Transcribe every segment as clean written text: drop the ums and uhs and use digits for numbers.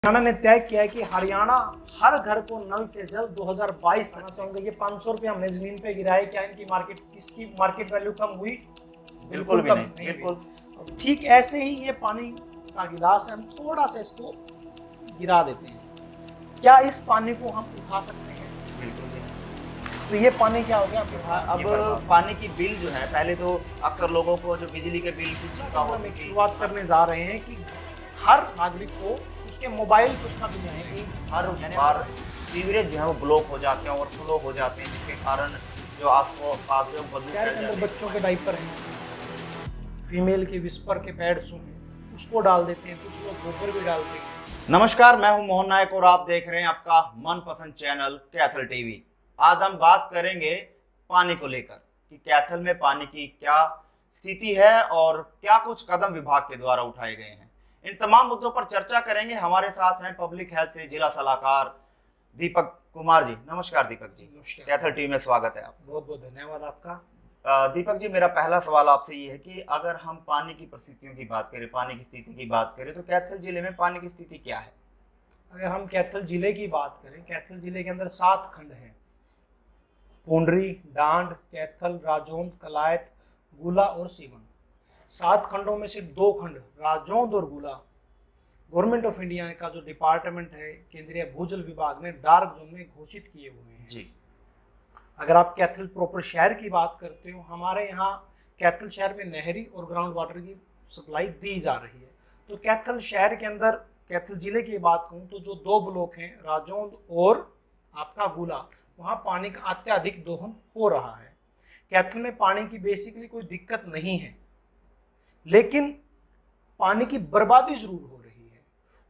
हरियाणा ने तय किया है कि हरियाणा हर घर को नल से जल 2022 तक चाहूंगा। ये 500 रुपये हमने जमीन पे गिराए, क्या इसकी मार्केट वैल्यू कम हुई? बिल्कुल भी नहीं। बिल्कुल और ठीक ऐसे ही ये पानी का गिलास है, हम थोड़ा सा इसको गिरा देते हैं, क्या इस पानी को हम उठा सकते हैं? बिल्कुल भी नहीं। तो ये पानी क्या हो गया? अब पानी की बिल जो है, पहले तो अक्सर लोगों को जो बिजली के बिल की चिंता होती थी, शुरुआत करने जा रहे हैं कि हर नागरिक को उसके मोबाइल पे उसका बिल आएगा। हर बार सीवरेज जो है वो ब्लॉक हो जाते हैं, ओवरफ्लो हो जाते हैं, जिसके कारण जो आसपास जो बदबू फैल जाती है। बच्चों के डायपर हैं, फीमेल के विस्पर के पैड्स हैं, उसको डाल देते हैं, कुछ लोग गोबर भी डालते हैं। नमस्कार, मैं हूं मोहन नायक और आप देख रहे हैं आपका मनपसंद चैनल कैथल टीवी। आज हम बात करेंगे पानी को लेकर कि कैथल में पानी की क्या स्थिति है और क्या कुछ कदम विभाग के द्वारा उठाए गए हैं। इन तमाम मुद्दों पर चर्चा करेंगे। हमारे साथ हैं पब्लिक हेल्थ से जिला सलाहकार दीपक कुमार जी। नमस्कार दीपक जी, कैथल टीवी में स्वागत है आप। बहुत बहुत धन्यवाद आपका। दीपक जी, मेरा पहला सवाल आपसे ये है कि अगर हम पानी की परिस्थितियों की बात करें, पानी की स्थिति की बात करें, तो कैथल जिले में पानी की स्थिति क्या है? अगर हम कैथल जिले की बात करें, कैथल जिले के अंदर 7 खंड हैं: पुंडरी, डांड, कैथल, राजौंद, कलायत, गुला और सीवन। 7 खंडों में से 2 खंड राजौंद और गुला गवर्नमेंट ऑफ इंडिया का जो डिपार्टमेंट है, केंद्रीय भूजल विभाग ने डार्क जोन में घोषित किए हुए हैं जी। अगर आप कैथल प्रॉपर शहर की बात करते हो, हमारे यहाँ कैथल शहर में नहरी और ग्राउंड वाटर की सप्लाई दी जा रही है। तो कैथल शहर के अंदर, कैथल जिले की बात करूँ तो जो 2 ब्लॉक हैं, राजौंद और आपका गुला, वहाँ पानी का अत्यधिक दोहन हो रहा है। कैथल में पानी की बेसिकली कोई दिक्कत नहीं है, लेकिन पानी की बर्बादी जरूर हो रही है।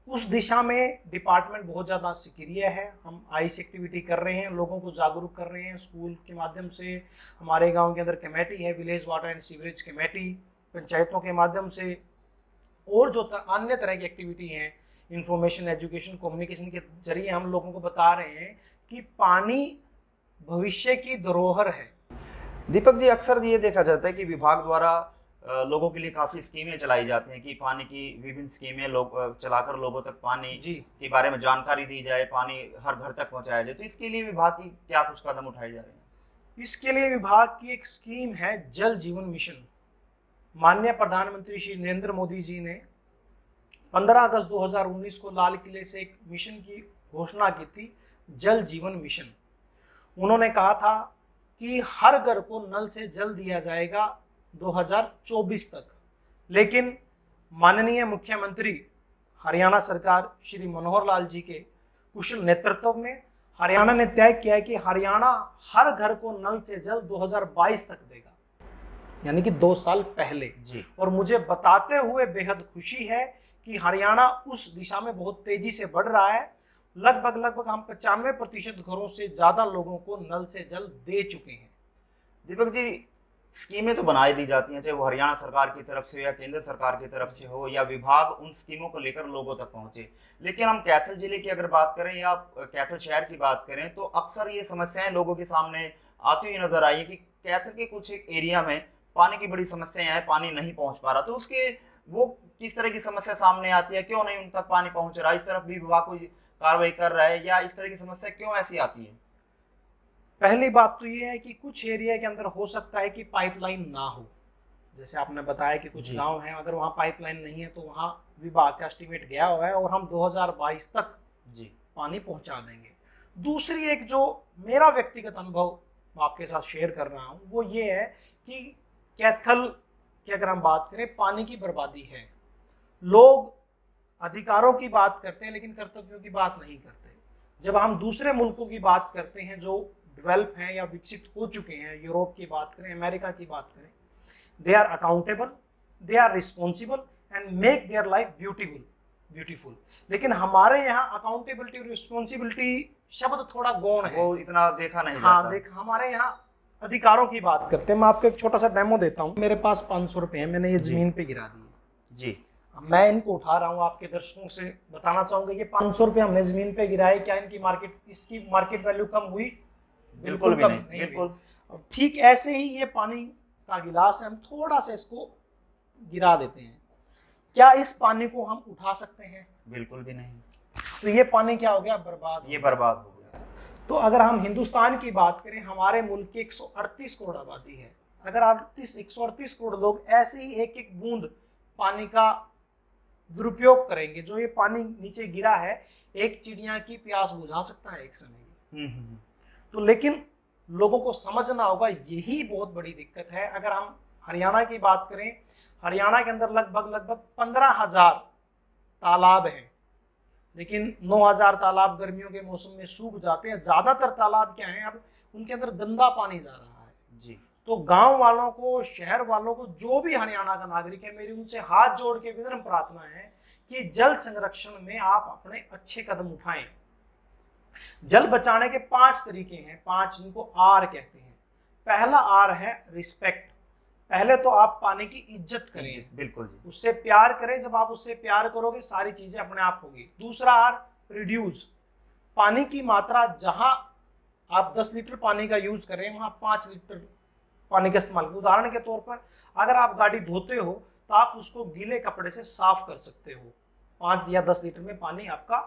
उस दिशा में डिपार्टमेंट बहुत ज़्यादा सक्रिय है। हम आइस एक्टिविटी कर रहे हैं, लोगों को जागरूक कर रहे हैं। स्कूल के माध्यम से हमारे गांव के अंदर कमेटी है, village water and sewerage committee, पंचायतों के माध्यम से, और जो अन्य तरह की एक्टिविटी हैं, इंफॉर्मेशन, एजुकेशन, कम्युनिकेशन के जरिए हम लोगों को बता रहे हैं कि पानी भविष्य की धरोहर है। दीपक जी, अक्सर ये देखा जाता है कि विभाग द्वारा लोगों के लिए काफ़ी स्कीमें चलाई जाती हैं कि पानी की विभिन्न स्कीमें लोग चलाकर लोगों तक पानी के बारे में जानकारी दी जाए, पानी हर घर तक पहुंचाया जाए। तो इसके लिए विभाग की क्या कुछ कदम उठाए जा रहे हैं? इसके लिए विभाग की एक स्कीम है, जल जीवन मिशन। माननीय प्रधानमंत्री श्री नरेंद्र मोदी जी ने 15 अगस्त 2019 को लाल किले से एक मिशन की घोषणा की थी, जल जीवन मिशन। उन्होंने कहा था कि हर घर को नल से जल दिया जाएगा 2024 तक। लेकिन माननीय मुख्यमंत्री हरियाणा सरकार श्री मनोहर लाल जी के कुशल नेतृत्व में हरियाणा ने तय किया है कि हरियाणा हर घर को नल से जल 2022 तक देगा, यानी कि 2 साल पहले जी। और मुझे बताते हुए बेहद खुशी है कि हरियाणा उस दिशा में बहुत तेजी से बढ़ रहा है। लगभग हम 95% घरों से ज्यादा लोगों को नल से जल दे चुके हैं। दीपक जी, स्कीमें तो बनाई दी जाती हैं, चाहे वो हरियाणा सरकार की तरफ से या केंद्र सरकार की तरफ से हो, या विभाग उन स्कीमों को लेकर लोगों तक पहुंचे। लेकिन हम कैथल जिले की अगर बात करें या कैथल शहर की बात करें, तो अक्सर ये समस्याएं लोगों के सामने आती हुई नजर आई है कि कैथल के कुछ एक एरिया में पानी की बड़ी समस्याएं हैं, पानी नहीं पहुंच पा रहा। तो उसके वो किस तरह की समस्या सामने आती है, क्यों नहीं उन तक पानी पहुंच रहा, इस तरफ भी विभाग कोई कार्रवाई कर रहा है, या इस तरह की समस्या क्यों ऐसी आती है? पहली बात तो ये है कि कुछ एरिया के अंदर हो सकता है कि पाइपलाइन ना हो। जैसे आपने बताया कि कुछ गांव हैं, अगर वहाँ पाइपलाइन नहीं है तो वहाँ विभाग का एस्टिमेट गया हुआ है और हम 2022 तक जी पानी पहुंचा देंगे। दूसरी एक जो मेरा व्यक्तिगत अनुभव मैं आपके साथ शेयर कर रहा हूँ, वो ये है कि कैथल की अगर हम बात करें, पानी की बर्बादी है। लोग अधिकारों की बात करते हैं लेकिन कर्तव्यों की बात नहीं करते। जब हम दूसरे मुल्कों की बात करते हैं जो डेवलप हैं या विकसित हो चुके हैं, यूरोप की बात करें, अमेरिका की बात करें, they are accountable, they are responsible and make their life beautiful. लेकिन हमारे यहाँ अकाउंटेबिलिटी और रिस्पॉन्सिबिलिटी शब्द थोड़ा गौण है, वो इतना देखा नहीं हाँ, जाता। हमारे यहाँ अधिकारों की बात करते हैं। मैं आपको एक छोटा सा डेमो देता हूँ। मेरे पास 500 रुपये हैं, मैंने ये जमीन पे गिरा दी है जी। मैं इनको उठा रहा हूँ, आपके दर्शकों से बताना चाहूंगा, ये 500 रुपये हमने जमीन पे गिराए, क्या इसकी मार्केट वैल्यू कम हुई? बिल्कुल भी नहीं। बिल्कुल। और ठीक ऐसे ही ये पानी का गिलास है, हम थोड़ा सा इसको गिरा देते हैं, क्या इस पानी को हम उठा सकते हैं? बिल्कुल भी नहीं। तो ये पानी क्या हो गया, बर्बाद, ये बर्बाद हो गया। तो अगर हम हिंदुस्तान की बात करें, हमारे मुल्क की 138 करोड़ आबादी है। अगर 138 करोड़ लोग ऐसे ही एक एक बूंद पानी का दुरुपयोग करेंगे, जो ये पानी नीचे गिरा है, एक चिड़िया की प्यास बुझा सकता है एक समय की। तो लेकिन लोगों को समझना होगा, यही बहुत बड़ी दिक्कत है। अगर हम हरियाणा की बात करें, हरियाणा के अंदर लगभग 15,000 तालाब हैं, लेकिन 9,000 तालाब गर्मियों के मौसम में सूख जाते हैं। ज्यादातर तालाब क्या हैं, अब उनके अंदर गंदा पानी जा रहा है जी। तो गांव वालों को, शहर वालों को, जो भी हरियाणा का नागरिक है, मेरी उनसे हाथ जोड़ के विनम्र प्रार्थना है कि जल संरक्षण में आप अपने अच्छे कदम उठाएं। जल बचाने के 5 तरीके हैं, 5 जिनको आर कहते हैं। पहला आर है रिस्पेक्ट। पहले तो आप पानी की इज्जत करें, बिल्कुल जी। उससे प्यार करें। जब आप उससे प्यार करोगे, सारी चीजें अपने आप होगी। दूसरा आर रिड्यूस। पानी की मात्रा, जहां आप 10 लीटर पानी का यूज करें, वहां 5 लीटर पानी का इस्तेमाल करें। उदाहरण के तौर पर, अगर आप गाड़ी धोते हो तो आप उसको गीले कपड़े से साफ कर सकते हो, 5 या 10 लीटर में पानी आपका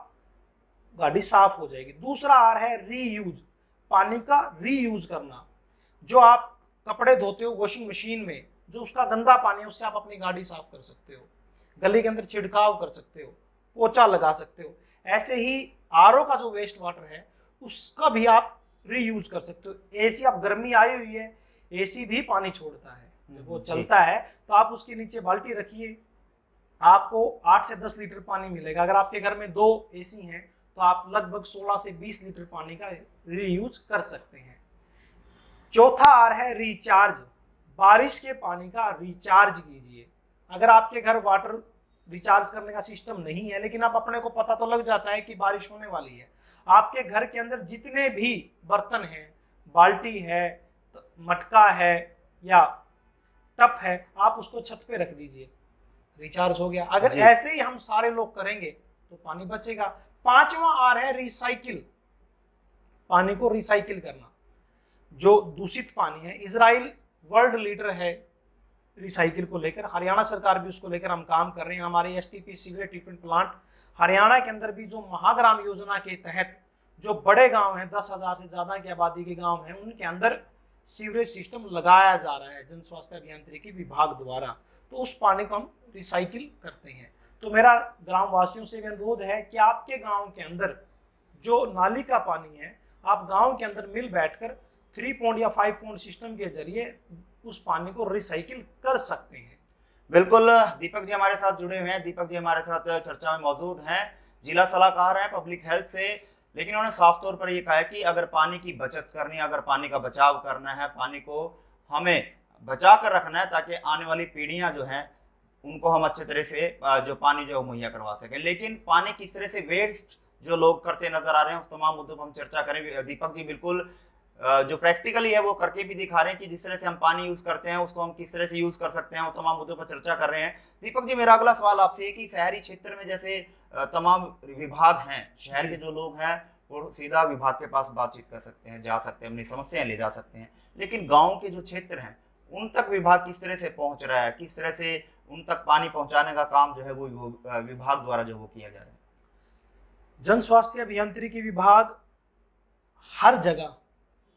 गाड़ी साफ हो जाएगी। दूसरा आर है रीयूज। पानी का रीयूज करना। जो आप कपड़े धोते हो वॉशिंग मशीन में, जो उसका गंदा पानी है, उससे आप अपनी गाड़ी साफ कर सकते हो, गली के अंदर छिड़काव कर सकते हो, पोछा लगा सकते हो। ऐसे ही आरओ का जो वेस्ट वाटर है, उसका भी आप रीयूज कर सकते हो। एसी, अब गर्मी आई हुई है, एसी भी पानी छोड़ता है, जब वो चलता है तो आप उसके नीचे बाल्टी रखिए, आपको 8 से 10 लीटर पानी मिलेगा। अगर आपके घर में 2 एसी हैं तो आप लगभग 16 से 20 लीटर पानी का रीयूज कर सकते हैं। चौथा आर है रिचार्ज। बारिश के पानी का रिचार्ज कीजिए। अगर आपके घर वाटर रिचार्ज करने का सिस्टम नहीं है, लेकिन आप अपने को पता तो लग जाता है कि बारिश होने वाली है, आपके घर के अंदर जितने भी बर्तन हैं, बाल्टी है, मटका है या टप है, आप उसको छत पे रख दीजिए, रिचार्ज हो गया। अगर ऐसे ही हम सारे लोग करेंगे तो पानी बचेगा। पांचवा आर है रिसाइकिल। पानी को रिसाइकिल करना। जो दूषित पानी है, इजराइल वर्ल्ड लीडर है रिसाइकिल को लेकर, हरियाणा सरकार भी उसको लेकर हम काम कर रहे हैं। हमारे STP sewerage treatment plant Haryana के अंदर भी, जो महाग्राम योजना के तहत जो बड़े गांव हैं, 10,000 से ज्यादा की आबादी के गांव हैं, उनके अंदर सीवरेज सिस्टम लगाया जा रहा है जन स्वास्थ्य अभियांत्रिकी विभाग द्वारा। तो उस पानी को हम रिसाइकिल करते हैं। तो मेरा ग्राम वासियों से अनुरोध है कि आपके गांव के अंदर जो नाली का पानी है, आप गांव के अंदर मिल बैठकर 3 पॉइंट या 5 पॉइंट सिस्टम के जरिए उस पानी को रिसाइकिल कर सकते हैं। बिल्कुल, दीपक जी हमारे साथ जुड़े हुए हैं। दीपक जी हमारे साथ चर्चा में मौजूद हैं, जिला सलाहकार हैं पब्लिक हेल्थ से। लेकिन उन्होंने साफ तौर पर ये कहा है कि अगर पानी की बचत करनी है, अगर पानी का बचाव करना है, पानी को हमें बचा कर रखना है, ताकि आने वाली पीढ़ियां जो हैं उनको हम अच्छे तरह से जो पानी जो मुहैया करवा सकें। लेकिन पानी किस तरह से वेस्ट जो लोग करते नजर आ रहे हैं, उस तमाम मुद्दों पर हम चर्चा करें। दीपक जी बिल्कुल जो प्रैक्टिकली है वो करके भी दिखा रहे हैं कि जिस तरह से हम पानी यूज करते हैं उसको हम किस तरह से यूज कर सकते हैं, वो तमाम मुद्दों पर चर्चा कर रहे हैं। दीपक जी, मेरा अगला सवाल आपसे है कि शहरी क्षेत्र में जैसे तमाम विभाग हैं, शहर के जो लोग हैं वो सीधा विभाग के पास बातचीत कर सकते हैं, जा सकते हैं, अपनी समस्याएं ले जा सकते हैं, लेकिन गाँव के जो क्षेत्र हैं उन तक विभाग किस तरह से पहुंच रहा है, किस तरह से उन तक पानी पहुंचाने का काम जो है वो विभाग द्वारा जो वो किया जा रहा है? जन स्वास्थ्य अभियांत्रिकी विभाग हर जगह,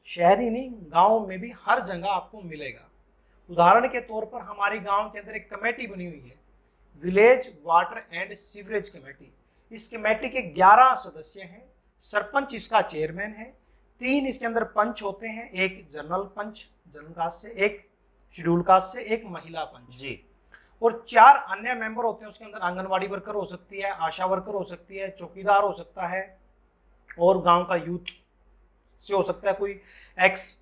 शहरी नहीं, गांव में भी हर जगह आपको मिलेगा। उदाहरण के तौर पर हमारे गांव के अंदर एक कमेटी बनी हुई है, village water and sewerage committee. इस कमेटी के 11 सदस्य हैं, सरपंच इसका चेयरमैन है, 3 इसके अंदर पंच होते हैं, एक जनरल पंच जनरल कास्ट से, एक शेड्यूल कास्ट से, एक महिला पंच जी, और 4 अन्य मेंबर होते हैं। उसके अंदर आंगनवाड़ी वर्कर हो सकती है, आशा वर्कर हो सकती है, चौकीदार हो सकता है, और गांव का यूथ से हो सकता है, कोई एक्स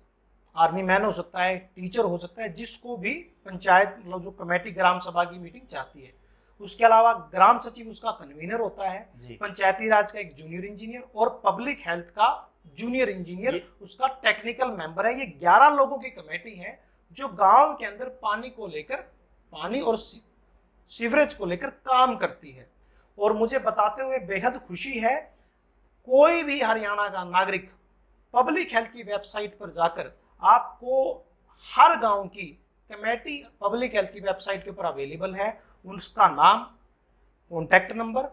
आर्मी मैन हो सकता है, टीचर हो सकता है, जिसको भी पंचायत मतलब जो कमेटी ग्राम सभा की मीटिंग चाहती है। उसके अलावा ग्राम सचिव उसका कन्वीनर होता है, पंचायती राज का एक जूनियर इंजीनियर और पब्लिक हेल्थ का जूनियर इंजीनियर उसका टेक्निकल मेंबर है। ये 11 लोगों की कमेटी है जो गांव के अंदर पानी को लेकर, पानी और सीवरेज को लेकर काम करती है। और मुझे बताते हुए बेहद खुशी है, कोई भी हरियाणा का नागरिक पब्लिक हेल्थ की वेबसाइट पर जाकर आपको हर गांव की कमेटी पब्लिक हेल्थ की वेबसाइट के ऊपर अवेलेबल है, उसका नाम, कॉन्टैक्ट नंबर,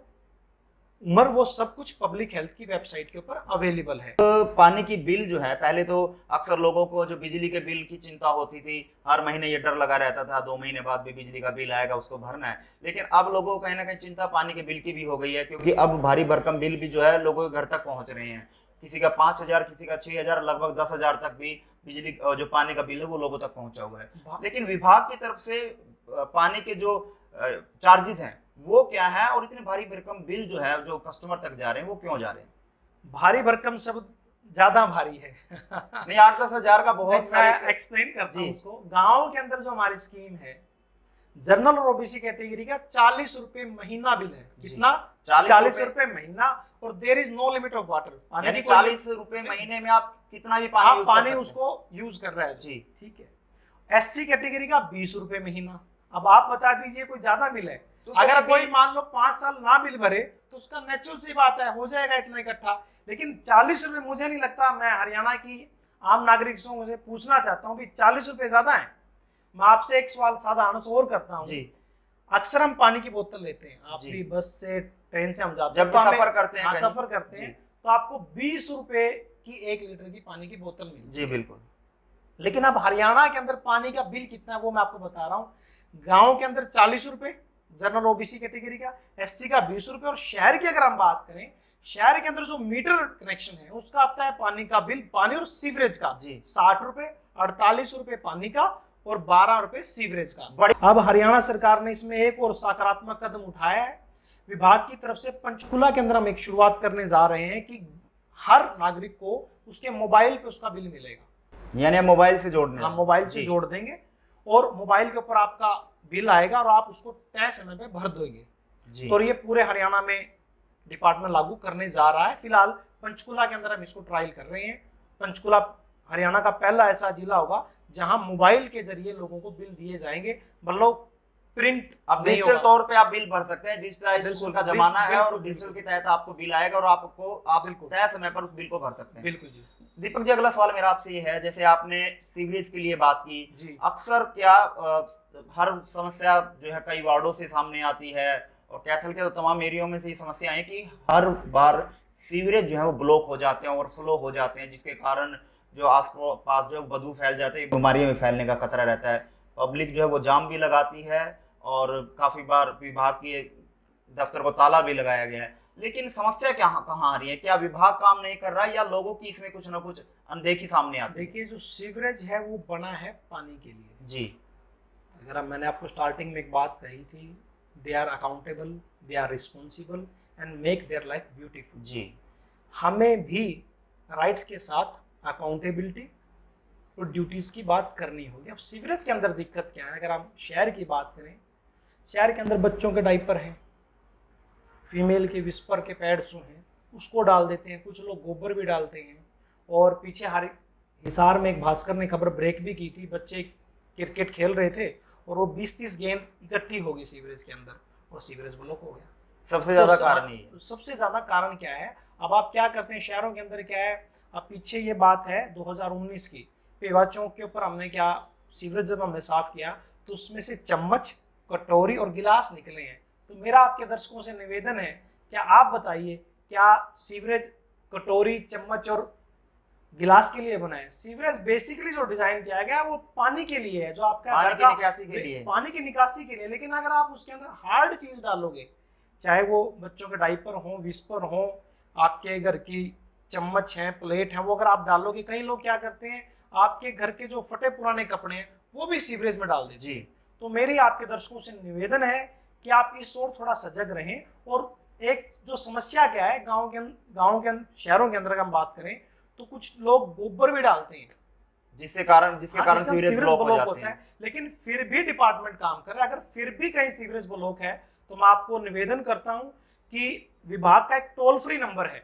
उम्र, वो सब कुछ पब्लिक हेल्थ की वेबसाइट के ऊपर अवेलेबल है। पानी की बिल जो है, पहले तो अक्सर लोगों को जो बिजली के बिल की चिंता होती थी, हर महीने ये डर लगा रहता था 2 महीने बाद भी बिजली का बिल आएगा, उसको भरना है। लेकिन अब लोगों को कहीं ना कहीं चिंता पानी के बिल की भी हो गई है, क्योंकि अब भारी भरकम बिल भी जो है लोगों के घर तक पहुंच रहे हैं। किसी का 5,000, किसी का 6,000, लगभग 10,000 तक भी बिजली जो पानी का बिल है वो लोगों तक पहुंचा हुआ है। लेकिन विभाग की तरफ से पानी के जो चार्जेस हैं वो क्या है, और इतने भारी भरकम बिल जो है जो कस्टमर तक जा रहे हैं वो क्यों जा रहे हैं? भारी भरकम शब्द ज्यादा भारी है। नहीं, 8-10 हजार का बहुत सारे एक्सप्लेन करता हूँ उसको। गाँव के अंदर जो हमारी स्कीम है, जनरल और ओबीसी कैटेगरी का 40 रुपए महीना बिल है। कितना? 40 रुपए महीना। और there is no limit of water. यानी 40 रुपए महीने में आप कितना भी पानी आप पानी उसको यूज कर रहे हैं जी, ठीक है। एससी कैटेगरी का 20 रुपए महीना। अब आप बता दीजिए कोई ज्यादा बिल है तो अगर कोई मान लो 5 साल ना बिल भरे तो उसका नेचुरल सी बात है, हो जाएगा इतना इकट्ठा। लेकिन 40 रुपए, मुझे नहीं लगता, मैं हरियाणा की आम नागरिकों से पूछना चाहता हूँ कि 40 रुपए ज्यादा है। मैं आपसे एक सवाल साधा और करता हूँ। अक्सर हम पानी की बोतल लेते हैं, आप भी बस से, ट्रेन से हम जाते हैं, जब सफर करते हैं, सफर करते हैं तो आपको 20 रुपए की 1 लीटर की पानी की बोतल मिलती है। जी बिल्कुल। लेकिन अब हरियाणा के अंदर पानी का बिल कितना है वो मैं आपको बता रहा हूँ। गाँव के अंदर 40 रुपए जनरल ओबीसी कैटेगरी का, एससी का 20 रुपए, और शहर की अगर हम बात करें, शहर के अंदर जो मीटर कनेक्शन है उसका आता है पानी का बिल, पानी और सीवरेज का 60 रुपए, 48 रुपए पानी का और 12 रुपए सीवरेज का। अब हरियाणा सरकार ने इसमें एक और सकारात्मक कदम उठाया है। विभाग की तरफ से पंचकुला के अंदर हम एक शुरुआत करने जा रहे हैं कि हर नागरिक को उसके मोबाइल पे उसका बिल मिलेगा। यानी मोबाइल से जोड़ने, हम मोबाइल से जोड़ देंगे और मोबाइल के ऊपर आपका बिल आएगा और आप उसको तय समय पे भर दोगे। तो ये पूरे हरियाणा में डिपार्टमेंट लागू करने जा रहा है। फिलहाल पंचकुला के अंदर हम इसको ट्रायल कर रहे हैं। पंचकुला हरियाणा का पहला ऐसा जिला होगा जहां मोबाइल के जरिए लोगों को बिल दिए जाएंगे, मतलब प्रिंट। अब डिजिटल तौर पे आप बिल भर सकते हैं, डिजिटलाइजेशन का जमाना है और डिजिटल के तहत आपको बिल आएगा और आप तय समय पर उस बिल को भर सकते हैं। बिल्कुल जी। दीपक जी, अगला सवाल मेरा आपसे ये है, जैसे आपने सीवरेज के लिए बात की, अक्सर क्या हर समस्या जो है कई वार्डों से सामने आती है और कैथल के तो तमाम एरियो में से ये समस्या है कि हर बार सीवरेज जो है वो ब्लॉक हो जाते हैं, ओवरफ्लो हो जाते हैं, जिसके कारण जो आस पास जो बदबू फैल जाते हैं, बीमारियों में फैलने का खतरा रहता है। पब्लिक जो है वो जाम भी लगाती है और काफ़ी बार विभाग के दफ्तर को ताला भी लगाया गया है। लेकिन समस्या कहाँ आ रही है? क्या विभाग काम नहीं कर रहा है या लोगों की इसमें कुछ ना कुछ अनदेखी सामने आती है? देखिए, जो सीवरेज है वो बना है पानी के लिए जी। अगर मैंने आपको स्टार्टिंग में एक बात कही थी, they are accountable, they are responsible and make their life beautiful. जी, हमें भी राइट्स के साथ अकाउंटेबिलिटी और ड्यूटीज़ की बात करनी होगी। अब सीवरेज के अंदर दिक्कत क्या है? अगर हम शहर की बात करें, शहर के अंदर बच्चों के डाइपर हैं, फीमेल के विस्पर के पैड्स हैं, उसको डाल देते हैं, कुछ लोग गोबर भी डालते हैं। और पीछे हिसार में एक भास्कर ने खबर ब्रेक भी की थी, बच्चे क्रिकेट खेल रहे थे और वो 20-30 गेंद इकट्ठी हो गई सीवरेज के अंदर और सीवरेज ब्लॉक हो गया। सबसे ज्यादा कारण ये है। सबसे ज्यादा कारण क्या है? अब आप क्या करते हैं शहरों के अंदर, क्या है, अब पीछे ये बात है 2019 की, पेवा चौक के ऊपर हमने क्या, सीवरेज जब हमने साफ किया तो उसमें से चम्मच, कटोरी और गिलास निकले हैं। तो मेरा आपके दर्शकों से निवेदन है, क्या आप बताइए, क्या सीवरेज कटोरी, चम्मच और गिलास के लिए बनाए? सीवरेज बेसिकली जो डिजाइन किया गया है वो पानी के लिए है, जो आपका पानी की निकासी के लिए, पानी की निकासी के लिए। लेकिन अगर आप उसके अंदर हार्ड चीज डालोगे, चाहे वो बच्चों के डाइपर हो, विस्पर हो, आपके घर की चम्मच है, प्लेट है, वो अगर आप डालोगे, कई लोग क्या करते हैं, आपके घर के जो फटे पुराने कपड़े हैं वो भी सीवरेज में डाल देते हैं। तो मेरी आपके दर्शकों से निवेदन है कि आप इस ओर थोड़ा सजग रहें। और एक जो समस्या क्या है, शहरों के अंदर हम बात करें तो कुछ लोग गोबर भी डालते हैं, जिसके कारण सीवरेज ब्लॉक हो जाता है। लेकिन फिर भी डिपार्टमेंट काम कर रहा है। अगर फिर भी कहीं सीवरेज ब्लॉक है तो मैं आपको निवेदन करता हूं कि विभाग का एक टोल फ्री नंबर है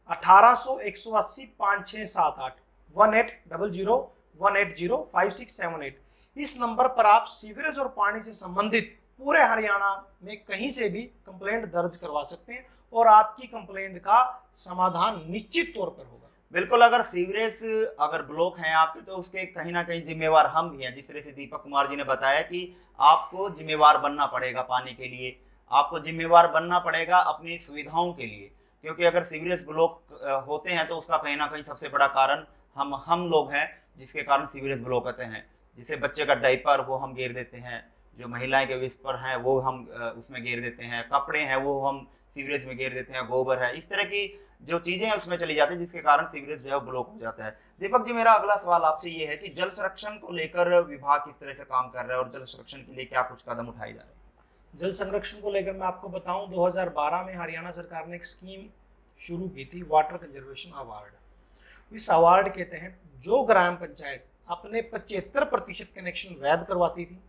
1800-180-5678 1800-180-5678। इस नंबर पर आप सीवरेज और पानी से संबंधित पूरे हरियाणा में कहीं से भी कंप्लेंट दर्ज करवा सकते हैं और आपकी कंप्लेंट का समाधान निश्चित तौर पर होगा। बिल्कुल, अगर सीवरेज अगर ब्लॉक हैं आपके तो उसके कहीं ना कहीं जिम्मेवार हम भी हैं। जिस तरह से दीपक कुमार जी ने बताया कि आपको जिम्मेवार बनना पड़ेगा पानी के लिए। आपको जिम्मेवार बनना पड़ेगा अपनी सुविधाओं के लिए, क्योंकि अगर सीवरेज ब्लॉक होते हैं तो उसका कहीं ना कहीं सबसे बड़ा कारण हम लोग हैं, जिसके कारण सीवरेज ब्लॉक होते हैं। जिसे बच्चे का डायपर वो हम घेर देते हैं, जो महिलाएं के विस्पर हैं वो हम उसमें घेर देते हैं, कपड़े हैं वो हम सीवरेज में घेर देते हैं, गोबर है, इस तरह की जो चीजें हैं उसमें चली जाती है, जिसके कारण सीवरेज जो है ब्लॉक हो जाता है। दीपक जी, मेरा अगला सवाल आपसे ये है कि जल संरक्षण को लेकर विभाग किस तरह से काम कर रहा है और जल संरक्षण के लिए क्या कुछ कदम उठाए जा रहे हैं? जल संरक्षण को लेकर मैं आपको बताऊं, 2012 में हरियाणा सरकार ने एक स्कीम शुरू की थी, वाटर कंजर्वेशन अवार्ड। इस अवार्ड के तहत जो ग्राम पंचायत अपने 75% कनेक्शन वैध करवाती थी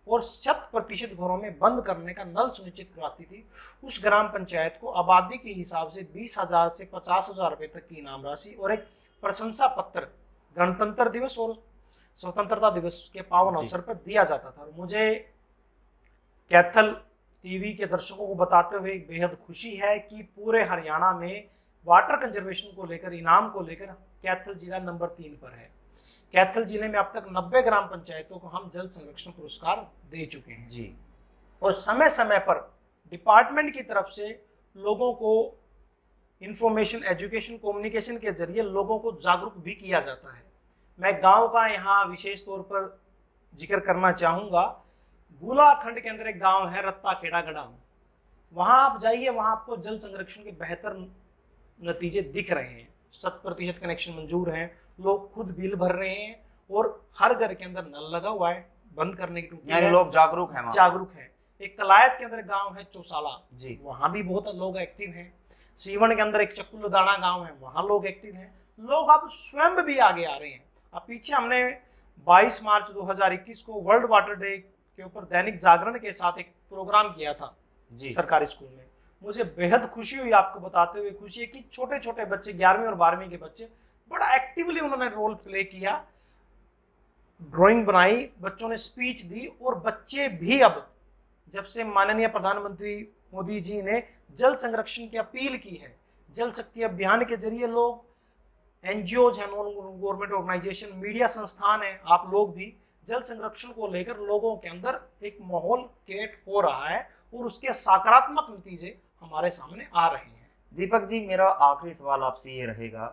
और 100% घरों में बंद करने का नल सुनिश्चित करवाती थी, उस ग्राम पंचायत को आबादी के हिसाब से 20,000 से 50,000 रुपये तक की इनाम राशि और एक प्रशंसा पत्र गणतंत्र दिवस और स्वतंत्रता दिवस के पावन अवसर पर दिया जाता था। और मुझे कैथल टीवी के दर्शकों को बताते हुए बेहद खुशी है कि पूरे हरियाणा में वाटर कंजर्वेशन को लेकर, इनाम को लेकर कैथल जिला नंबर 3 पर है। कैथल जिले में अब तक 90 ग्राम पंचायतों को हम जल संरक्षण पुरस्कार दे चुके हैं जी। और समय समय पर डिपार्टमेंट की तरफ से लोगों को इंफॉर्मेशन, एजुकेशन, कम्युनिकेशन के जरिए लोगों को जागरूक भी किया जाता है। मैं गांव का यहाँ विशेष तौर पर जिक्र करना चाहूँगा। गुला खंड के अंदर एक गांव है रत्ता खेड़ा गड़ाम, वहाँ आप जाइए, वहाँ आपको जल संरक्षण के बेहतर नतीजे दिख रहे हैं। 100% कनेक्शन मंजूर हैं, लोग खुद बिल भर रहे हैं और हर घर के अंदर नल लगा हुआ है, बंद करने की यानी लोग जागरूक हैं, जागरूक है। एक कलायत के अंदर गांव है चौसाला जी, वहाँ भी बहुत लोग एक्टिव हैं। सीवन के अंदर एक चकुलदाना गांव है, वहाँ लोग एक्टिव हैं। लोग अब स्वयं भी आगे आ रहे हैं। अब पीछे हमने 22 मार्च 2021 को वर्ल्ड वाटर डे के ऊपर दैनिक जागरण के साथ एक प्रोग्राम किया था जी, सरकारी स्कूल में। मुझे बेहद खुशी हुई, आपको बताते हुए खुशी है कि छोटे छोटे बच्चे, 11वीं और 12वीं के बच्चे, बड़ा एक्टिवली उन्होंने रोल प्ले किया, ड्राइंग बनाई, बच्चों ने स्पीच दी। और बच्चे भी अब, जब से माननीय प्रधानमंत्री मोदी जी ने जल संरक्षण की अपील की है, जल शक्ति अभियान के जरिए लोग, एनजीओज हैं, नॉन गवर्नमेंट ऑर्गेनाइजेशन, मीडिया संस्थान है, आप लोग भी जल संरक्षण को लेकर लोगों के अंदर एक माहौल क्रिएट हो रहा है और उसके सकारात्मक नतीजे हमारे सामने आ रहे हैं। दीपक जी, मेरा आखिरी सवाल आपसे ये रहेगा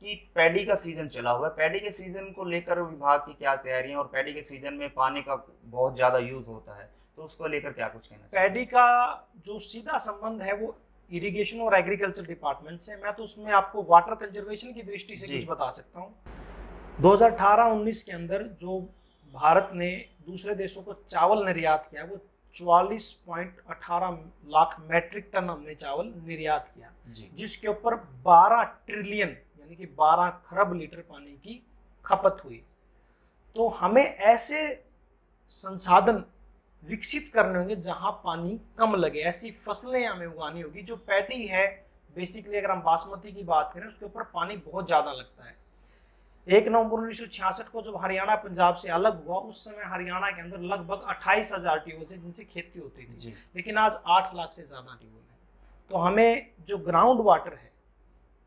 कि पैडी का सीजन चला हुआ है, पैडी के सीजन को लेकर विभाग की क्या तैयारियां, और पैडी के सीजन में पानी का बहुत ज्यादा यूज होता है, तो उसको लेकर क्या कुछ कहना चाहिए? पैडी का जो सीधा संबंध है वो इरिगेशन और एग्रीकल्चर डिपार्टमेंट से। मैं तो उसमें आपको वाटर कंजर्वेशन की दृष्टि से कुछ बता सकता हूँ। 2018-19 के अंदर जो भारत ने दूसरे देशों को चावल निर्यात किया, वो 44.18 लाख मैट्रिक टन हमने चावल निर्यात किया, जिसके ऊपर 12 ट्रिलियन यानी कि 12 खरब लीटर पानी की खपत हुई। तो हमें ऐसे संसाधन विकसित करने होंगे जहां पानी कम लगे, ऐसी फसलें हमें उगानी होगी। जो पैडी है, बेसिकली अगर हम बासमती की बात करें, उसके ऊपर पानी बहुत ज़्यादा लगता है। 1 नवंबर 1966 को जब हरियाणा पंजाब से अलग हुआ, उस समय हरियाणा के अंदर लगभग 28,000 ट्यूबवेल थे जिनसे खेती होती थी, लेकिन आज 8 लाख से ज़्यादा ट्यूबवेल है। तो हमें जो ग्राउंड वाटर है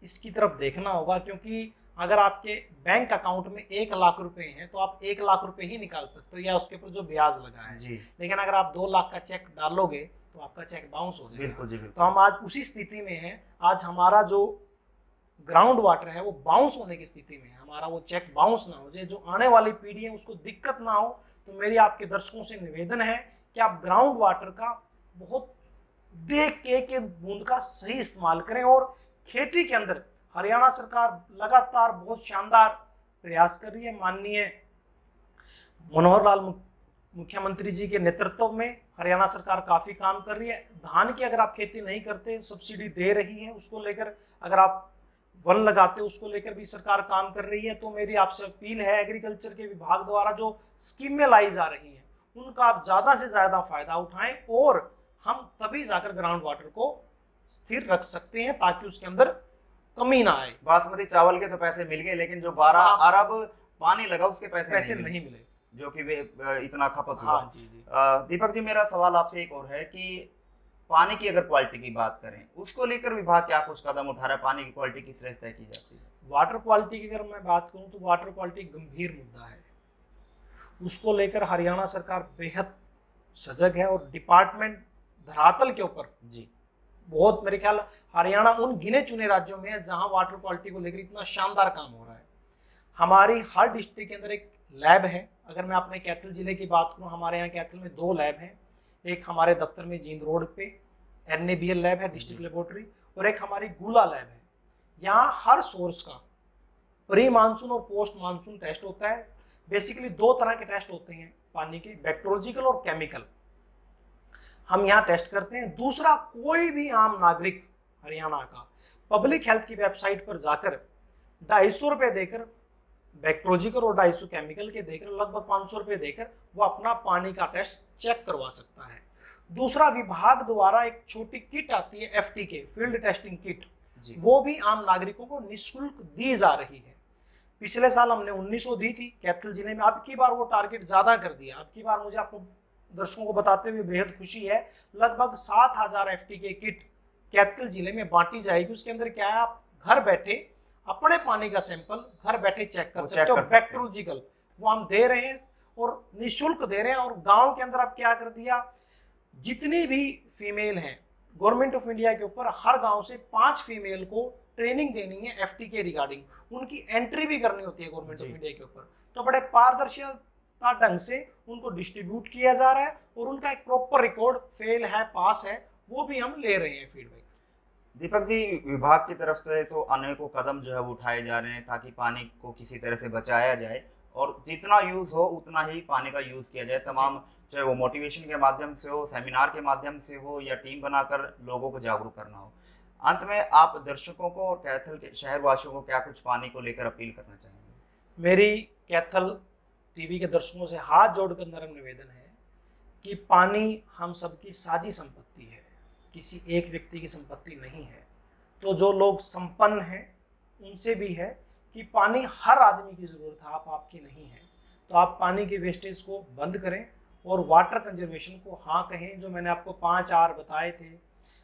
इसकी तरफ देखना होगा, क्योंकि अगर आपके बैंक अकाउंट में 1 लाख रुपए हैं तो आप 1 लाख रुपए ही निकाल सकते हो, या उसके ऊपर जो ब्याज लगा है। लेकिन अगर आप 2 लाख का चेक डालोगे तो आपका चेक बाउंस हो जाएगा। बिल्कुल जी, बिल्कुल। तो हम आज उसी स्थिति में हैं। आज हमारा जो ग्राउंड वाटर है वो बाउंस होने की स्थिति में है। हमारा वो चेक बाउंस ना हो जाए, जो आने वाली पीढ़ी है उसको दिक्कत ना हो। तो मेरी आपके दर्शकों से निवेदन है कि आप ग्राउंड वाटर का बहुत देख के एक बूंद का सही इस्तेमाल करें। और खेती के अंदर हरियाणा सरकार लगातार बहुत शानदार प्रयास कर रही है। माननीय मनोहर लाल मुख्यमंत्री जी के नेतृत्व में हरियाणा सरकार काफ़ी काम कर रही है। धान की अगर आप खेती नहीं करते, सब्सिडी दे रही है, उसको लेकर अगर आप वन लगाते हो, उसको लेकर भी सरकार काम कर रही है। तो मेरी आपसे अपील है, एग्रीकल्चर के विभाग द्वारा जो स्कीमें लाई जा रही हैं उनका आप ज़्यादा से ज़्यादा फायदा उठाएं, और हम तभी जाकर ग्राउंड वाटर को स्थिर रख सकते हैं ताकि उसके अंदर कमी ना आए। बासमती चावल के तो पैसे मिल गए, लेकिन जो 12 अरब पानी लगा उसके पैसे नहीं मिले, जो कि इतना खपत हुआ। हाँ, जी। दीपक जी, मेरा सवाल आपसे एक और है कि पानी की अगर क्वालिटी की बात करें, उसको लेकर विभाग क्या कुछ कदम उठा रहा है? पानी की क्वालिटी किस तरह से तय की जाती है? वाटर क्वालिटी की अगर मैं बात करूं तो वाटर क्वालिटी गंभीर मुद्दा है। उसको लेकर हरियाणा सरकार बेहद सजग है और डिपार्टमेंट धरातल के ऊपर जी बहुत, मेरे ख्याल हरियाणा उन गिने चुने राज्यों में है जहां वाटर क्वालिटी को लेकर इतना शानदार काम हो रहा है। हमारी हर डिस्ट्रिक्ट के अंदर एक लैब है। अगर मैं अपने कैथल जिले की बात करूं, हमारे यहाँ कैथल में 2 लैब हैं। एक हमारे दफ्तर में जींद रोड पे NABL लैब है, डिस्ट्रिक्ट लेबोरेटरी, और एक हमारी गुला लैब है। यहाँ हर सोर्स का प्री मानसून और पोस्ट मानसून टेस्ट होता है। बेसिकली 2 तरह के टेस्ट होते हैं पानी के, बैक्टीरियोलॉजिकल और केमिकल, हम यहाँ टेस्ट करते हैं। दूसरा, कोई भी आम नागरिक हरियाणा का पब्लिक हेल्थ की वेबसाइट पर जाकर 250 रुपये देकर बैक्टीरियोलॉजिकल और 250 केमिकल के देकर लगभग 500 रुपये देकर वो अपना पानी का टेस्ट चेक करवा सकता है। दूसरा, विभाग द्वारा एक छोटी किट आती है FTK, फील्ड टेस्टिंग किट, वो भी आम नागरिकों को निःशुल्क दी जा रही है। पिछले साल हमने 1900 दी थी कैथल जिले में, अब की बार वो टारगेट ज्यादा कर दिया। अब की बार मुझे आपको दर्शकों को बताते हुए बेहद खुशी है, लगभग 7000 FTK किट कैथल जिले में बांटी जाएगी। उसके अंदर क्या है, आप घर बैठे अपने पानी का सैंपल घर बैठे चेक कर सकते हो। बैक्टीरियोलॉजिकल वो हम दे रहे हैं और निःशुल्क दे रहे हैं। और गांव के अंदर आप क्या कर दिया, जितनी भी फीमेल हैं, गवर्नमेंट ऑफ इंडिया के ऊपर हर गांव से 5 फीमेल को ट्रेनिंग देनी है FTK रिगार्डिंग, उनकी एंट्री भी करनी होती है गवर्नमेंट ऑफ इंडिया के ऊपर। तो बड़े पारदर्शिता ढंग से उनको डिस्ट्रीब्यूट किया जा रहा है और उनका एक प्रॉपर रिकॉर्ड, फेल है पास है, वो भी हम ले रहे हैं फीडबैक। दीपक जी, विभाग की तरफ से तो अनेकों कदम जो है वो उठाए जा रहे हैं ताकि पानी को किसी तरह से बचाया जाए और जितना यूज़ हो उतना ही पानी का यूज़ किया जाए। तमाम, चाहे वो मोटिवेशन के माध्यम से हो, सेमिनार के माध्यम से हो, या टीम बनाकर लोगों को जागरूक करना हो। अंत में आप दर्शकों को और कैथल के शहरवासियों को क्या कुछ पानी को लेकर अपील करना चाहेंगे? मेरी कैथल टीवी के दर्शकों से हाथ जोड़कर नम्र निवेदन है कि पानी हम सबकी साझी संपत्ति है, किसी एक व्यक्ति की संपत्ति नहीं है। तो जो लोग संपन्न हैं उनसे भी है कि पानी हर आदमी की ज़रूरत है, आप आपकी नहीं है। तो आप पानी के वेस्टेज को बंद करें और वाटर कंजर्वेशन को हाँ कहें। जो मैंने आपको 5 R बताए थे,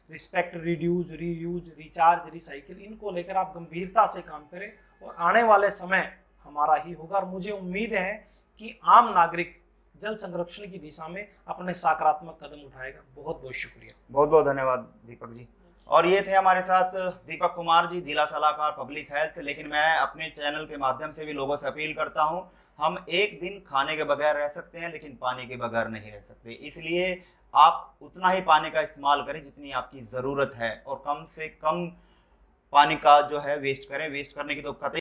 respect, reduce, reuse, recharge, recycle, इनको लेकर आप गंभीरता से काम करें और आने वाले समय हमारा ही होगा। और मुझे उम्मीद है कि आम नागरिक जल संरक्षण की दिशा में अपने सकारात्मक कदम उठाएगा। बहुत बहुत शुक्रिया। बहुत बहुत धन्यवाद दीपक जी। और ये थे हमारे साथ दीपक कुमार जी, जिला सलाहकार पब्लिक हेल्थ। लेकिन मैं अपने चैनल के माध्यम से भी लोगों से अपील करता हूँ, हम एक दिन खाने के बगैर रह सकते हैं लेकिन पानी के बगैर नहीं रह सकते। इसलिए आप उतना ही पानी का इस्तेमाल करें जितनी आपकी ज़रूरत है और कम से कम पानी का जो है वेस्ट करें। वेस्ट करने की तो कतई